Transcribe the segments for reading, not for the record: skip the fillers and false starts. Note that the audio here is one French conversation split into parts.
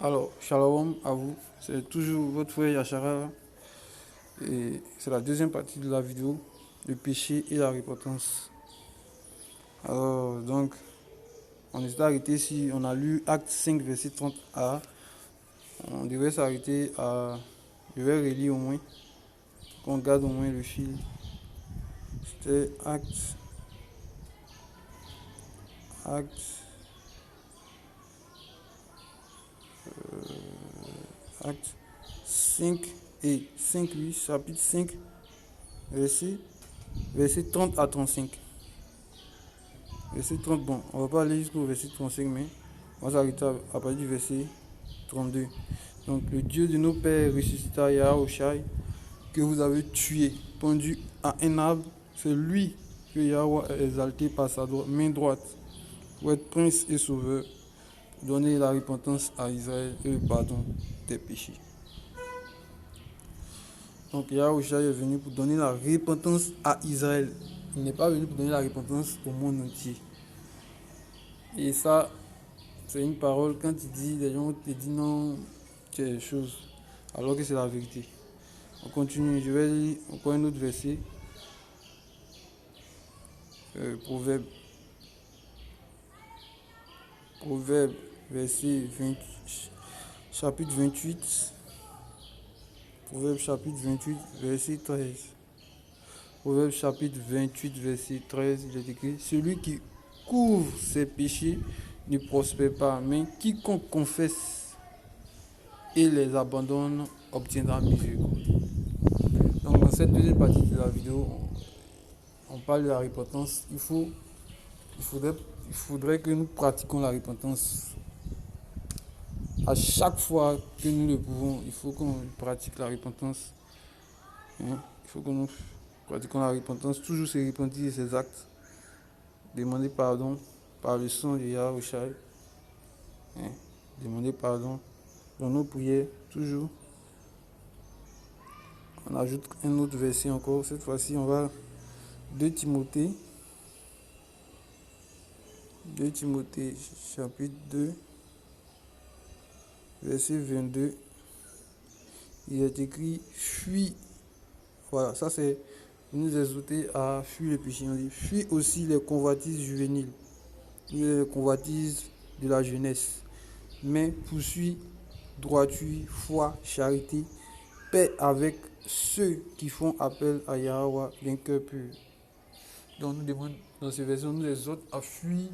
Alors, shalom à vous, c'est toujours votre frère Yachara et c'est la deuxième partie de la vidéo, le péché et la repentance. Alors, donc, on est arrêté ici, on a lu Acte 5, verset 30a. On devrait s'arrêter à. Je vais relire au moins, qu'on garde au moins le fil. C'était Acte, Acte 5 et 5, oui, chapitre 5, verset 30 à 35. Verset 30, bon, on va pas aller jusqu'au verset 35, mais on va s'arrêter à partir du verset 32. Donc, le Dieu de nos pères ressuscita Yahushai, que vous avez tué, pendu à un arbre. C'est lui que Yahweh a exalté par sa main droite pour être prince et sauveur, pour donner la repentance à Israël et le pardon des péchés. Donc, Yahushai est venu pour donner la repentance à Israël. Il n'est pas venu pour donner la repentance au monde entier. Et ça, c'est une parole, quand tu dis, les gens te disent non, tu as des choses, alors que c'est la vérité. On continue, je vais lire encore un autre verset. Proverbe, verset 20, chapitre 28. Proverbe chapitre 28, verset 13. Proverbe chapitre 28, verset 13, il est écrit: celui qui couvre ses péchés ne prospère pas, mais quiconque confesse et les abandonne obtiendra miséricorde. Donc dans cette deuxième partie de la vidéo, on parle de la repentance. Il faudrait que nous pratiquions la repentance. À chaque fois que nous le pouvons, il faut qu'on pratique la repentance. Il faut que nous pratiquions la repentance. Toujours se repentir de ses actes. Demander pardon par le sang de Yahushua. Demander pardon dans nos prières. Toujours. On ajoute un autre verset encore. Cette fois-ci, on va 2 Timothée. 2 Timothée chapitre 2. Verset 22, il est écrit: fuis. Voilà, ça c'est nous exhorter à fuir le péché. On dit: fuis aussi les convoitises juvéniles, les convoitises de la jeunesse, mais poursuis droiture, foi, charité, paix avec ceux qui font appel à Yahweh d'un cœur pur. Donc nous demandons dans ces versets, nous exhorte à fuir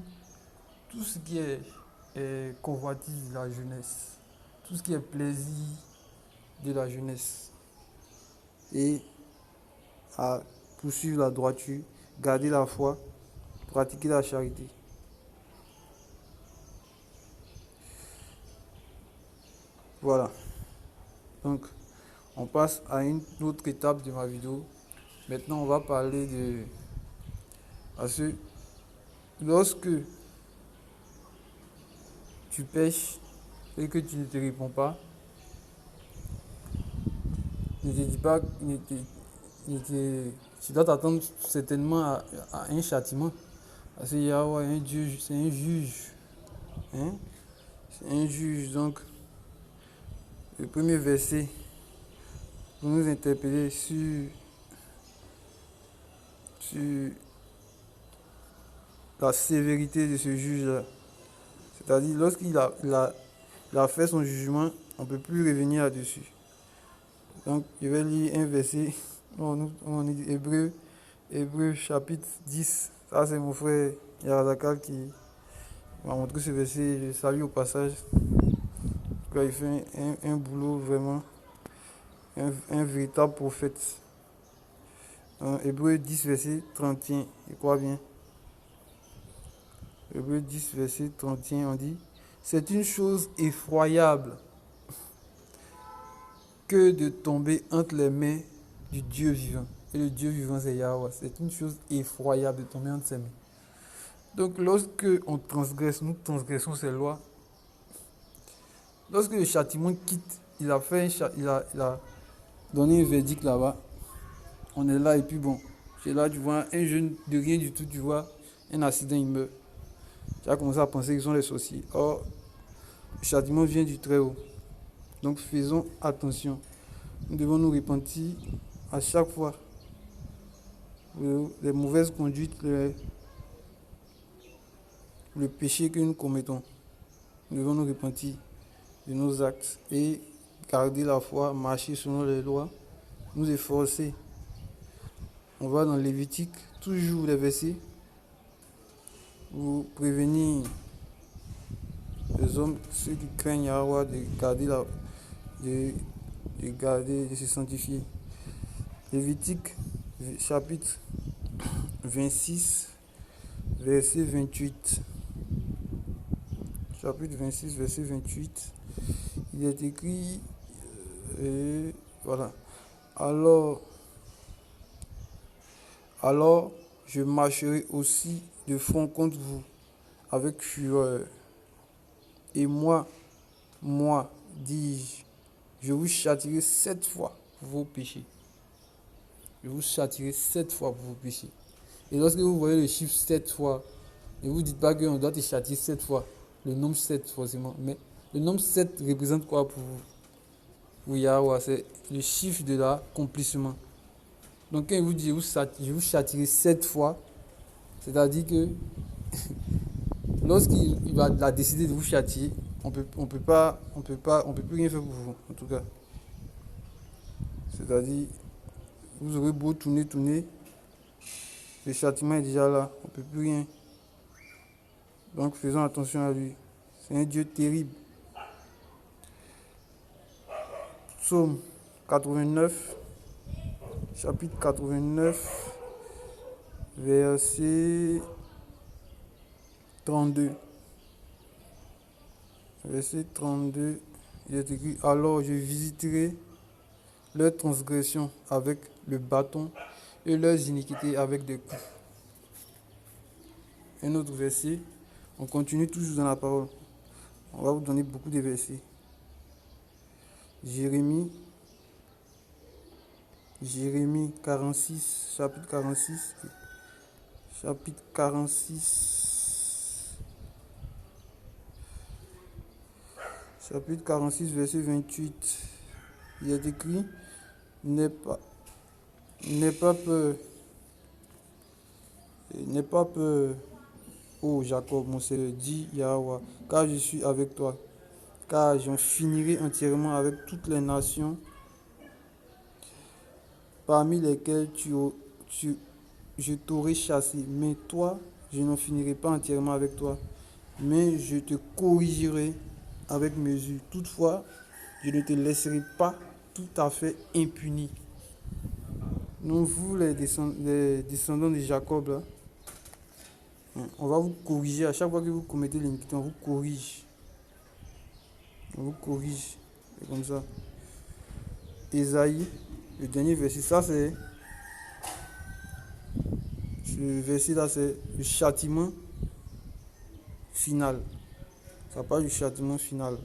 tout ce qui est convoitise de la jeunesse, tout ce qui est plaisir de la jeunesse, et à poursuivre la droiture, garder la foi, pratiquer la charité. Voilà. Donc, on passe à une autre étape de ma vidéo. Maintenant, on va parler lorsque tu pêches et que tu ne te réponds pas, ne te dis pas, tu dois t'attendre certainement à un châtiment. Parce que Yahweh est un Dieu, c'est un juge. C'est un juge. Donc, le premier verset pour nous interpeller sur la sévérité de ce juge-là. C'est-à-dire, lorsqu'il a fait son jugement, on ne peut plus revenir là-dessus. Donc, je vais lire un verset, on dit Hébreu chapitre 10. Ça, c'est mon frère Yarazakal qui m'a montré ce verset. Je salue au passage. Il fait un boulot vraiment, un véritable prophète. Hébreu 10, verset 31, je crois bien. Hébreu 10, verset 31, on dit: c'est une chose effroyable que de tomber entre les mains du Dieu vivant. Et le Dieu vivant, c'est Yahweh. C'est une chose effroyable de tomber entre ses mains. Donc, lorsque on transgresse, nous transgressons ses lois. Lorsque le châtiment quitte, il a donné un verdict là-bas. On est là et puis bon, c'est là, tu vois un jeune de rien du tout, tu vois un accident, il meurt. Tu as commencé à penser qu'ils sont les sorciers. Or, Le châtiment vient du Très-Haut. Donc faisons attention. Nous devons nous repentir à chaque fois. Les mauvaises conduites, le péché que nous commettons. Nous devons nous repentir de nos actes et garder la foi, marcher selon les lois, nous efforcer. On va dans Lévitique, toujours les versets, pour prévenir les hommes, ceux qui craignent Yahweh, de se sanctifier. Lévitique, chapitre 26, verset 28. Chapitre 26, verset 28. Il est écrit, voilà. Alors, je marcherai aussi de front contre vous avec fureur. Et moi, dis-je, je vous châtierai 7 fois pour vos péchés. Je vous châtierai 7 fois pour vos péchés. Et lorsque vous voyez le chiffre 7 fois, ne vous dites pas qu'on doit te châtier 7 fois. Le nombre 7 forcément. Mais le nombre 7 représente quoi pour vous? Pour Yahweh, c'est le chiffre de l'accomplissement. Donc quand il vous dit je vous châtierai 7 fois, c'est-à-dire que lorsqu'il va décider de vous châtier, on peut plus rien faire pour vous, en tout cas. C'est-à-dire, vous aurez beau tourner, le châtiment est déjà là, on ne peut plus rien. Donc faisons attention à lui. C'est un Dieu terrible. Psaume 89, chapitre 89, verset 32. Verset 32, il est écrit, alors je visiterai leurs transgressions avec le bâton et leurs iniquités avec des coups. Un autre verset, on continue toujours dans la parole. On va vous donner beaucoup de versets. Jérémie 46, chapitre 46. Chapitre 46. Chapitre 46, verset 28. Il est écrit, n'aie pas peur, ô Jacob, mon Seigneur, dit Yahweh, car je suis avec toi, car j'en finirai entièrement avec toutes les nations parmi lesquelles je t'aurai chassé. Mais toi, je n'en finirai pas entièrement avec toi, mais je te corrigerai avec mesure. Toutefois, je ne te laisserai pas tout à fait impuni. Donc vous, les descendants de Jacob, là, on va vous corriger. À chaque fois que vous commettez l'iniquité, on vous corrige. On vous corrige. C'est comme ça. Ésaïe, le dernier verset, ça c'est... Ce verset-là, c'est le châtiment final. Ça parle du châtiment final.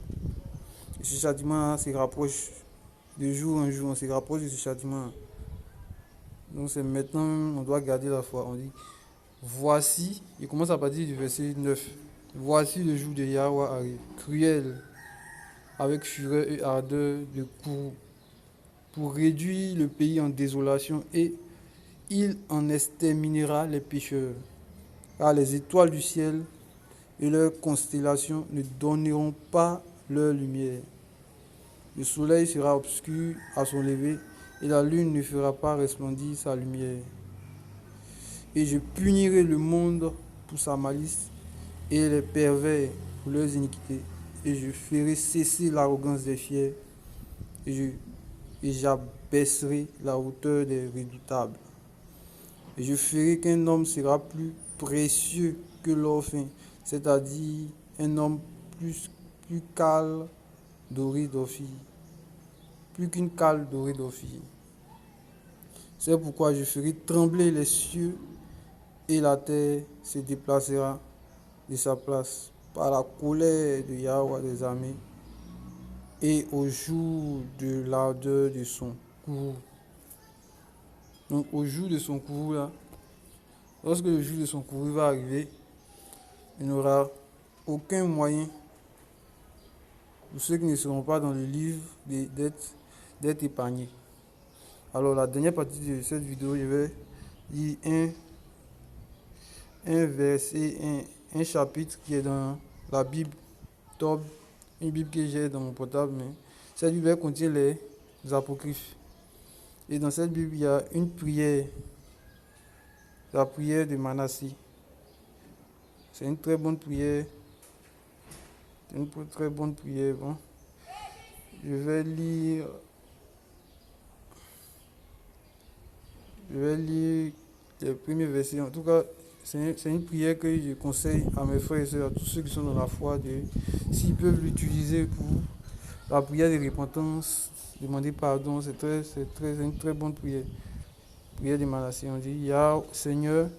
Et ce châtiment se rapproche de jour en jour. On se rapproche de ce châtiment. Donc c'est maintenant, on doit garder la foi. On dit, voici, il commence à partir du verset 9. Voici le jour de Yahweh arrive, cruel, avec fureur et ardeur de courroux, pour réduire le pays en désolation, et il en exterminera les pécheurs. Car les étoiles du ciel et leurs constellations ne donneront pas leur lumière. Le soleil sera obscur à son lever, et la lune ne fera pas resplendir sa lumière. Et je punirai le monde pour sa malice, et les pervers pour leurs iniquités. Et je ferai cesser l'arrogance des fiers, et j'abaisserai la hauteur des redoutables. Et je ferai qu'un homme sera plus précieux que l'or fin, c'est-à-dire un homme plus cale doré d'Ophir, plus qu'une cale dorée d'Ophir. C'est pourquoi je ferai trembler les cieux, et la terre se déplacera de sa place par la colère de Yahweh des armées et au jour de l'ardeur de son courroux. Donc au jour de son courroux là, lorsque le jour de son courroux va arriver, il n'aura aucun moyen pour ceux qui ne seront pas dans le livre d'être épargnés. Alors la dernière partie de cette vidéo, je vais lire un verset, un chapitre qui est dans la Bible Tob, une Bible que j'ai dans mon portable, mais cette Bible contient les apocryphes. Et dans cette Bible, il y a une prière, la prière de Manassé. C'est une très bonne prière. C'est une très bonne prière. Bon. Je vais lire les premiers versets. En tout cas, c'est une prière que je conseille à mes frères et sœurs, à tous ceux qui sont dans la foi, s'ils peuvent l'utiliser pour la prière de repentance, demander pardon. C'est une très bonne prière. Prière de Manassé. On dit, Yahweh, Seigneur,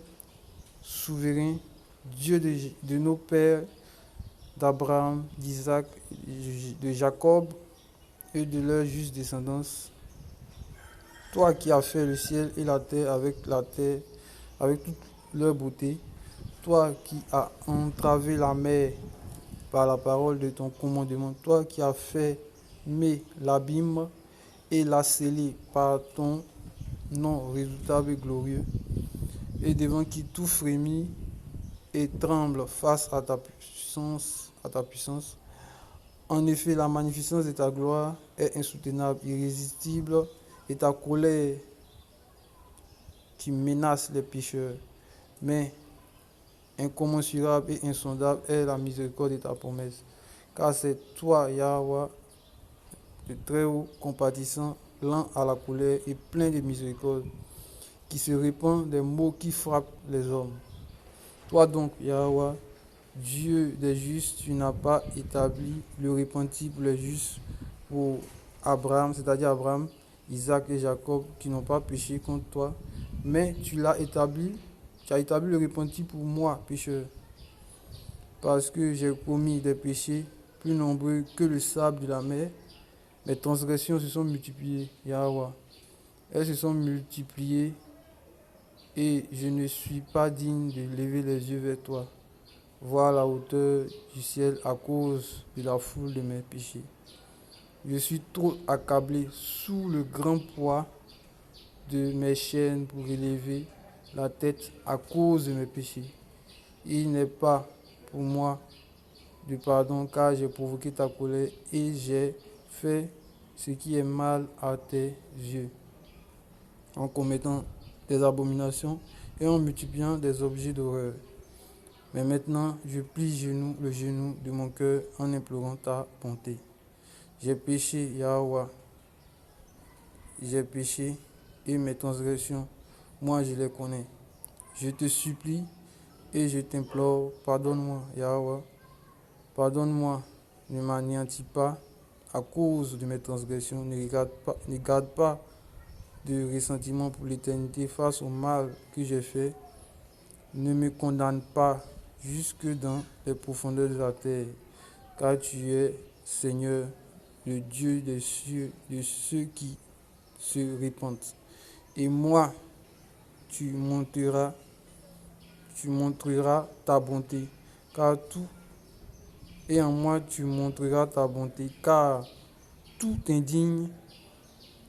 souverain, Dieu de nos pères, d'Abraham, d'Isaac, de Jacob et de leur juste descendance. Toi qui as fait le ciel et la terre, avec toute leur beauté. Toi qui as entravé la mer par la parole de ton commandement. Toi qui as fermé l'abîme et l'a scellé par ton nom redoutable et glorieux. Et devant qui tout frémit et tremble face à ta puissance. En effet, la magnificence de ta gloire est insoutenable, irrésistible, et ta colère qui menace les pécheurs. Mais incommensurable et insondable est la miséricorde de ta promesse. Car c'est toi, Yahweh, de très haut, compatissant, lent à la colère et plein de miséricorde, qui se répand des maux qui frappent les hommes. Toi donc, Yahweh, Dieu des justes, tu n'as pas établi le repentir pour les justes, pour Abraham, c'est-à-dire Abraham, Isaac et Jacob, qui n'ont pas péché contre toi, mais tu as établi le repentir pour moi, pécheur, parce que j'ai commis des péchés plus nombreux que le sable de la mer. Mes transgressions se sont multipliées, Yahweh. Elles se sont multipliées et je ne suis pas digne de lever les yeux vers toi, voir la hauteur du ciel à cause de la foule de mes péchés. Je suis trop accablé sous le grand poids de mes chaînes pour relever la tête à cause de mes péchés. Il n'est pas pour moi de pardon, car j'ai provoqué ta colère et j'ai fait ce qui est mal à tes yeux, en commettant des abominations et en multipliant des objets d'horreur. Mais maintenant, je plie le genou de mon cœur en implorant ta bonté. J'ai péché, Yahweh. J'ai péché et mes transgressions, moi je les connais. Je te supplie et je t'implore, pardonne-moi, Yahweh. Pardonne-moi, ne m'anéantis pas à cause de mes transgressions. Ne garde pas de ressentiment pour l'éternité face au mal que j'ai fait. Ne me condamne pas jusque dans les profondeurs de la terre, car tu es, Seigneur, le Dieu des cieux, de ceux qui se répandent. Et moi, tu montreras ta bonté, car en moi tu montreras ta bonté, car tout indigne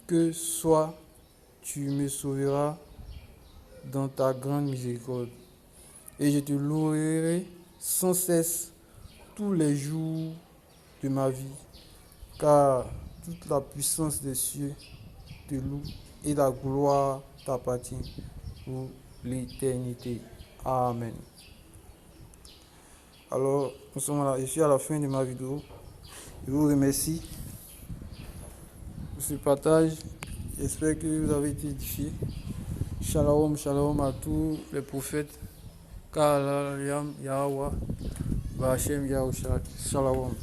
que soit, tu me sauveras dans ta grande miséricorde. Et je te louerai sans cesse tous les jours de ma vie, car toute la puissance des cieux te loue et la gloire t'appartient pour l'éternité. Amen. Alors, je suis à la fin de ma vidéo. Je vous remercie pour ce partage. J'espère que vous avez été édifiés. Shalom, shalom à tous les prophètes. Kalayam Yahweh, Bachem Yahweh, Shalom.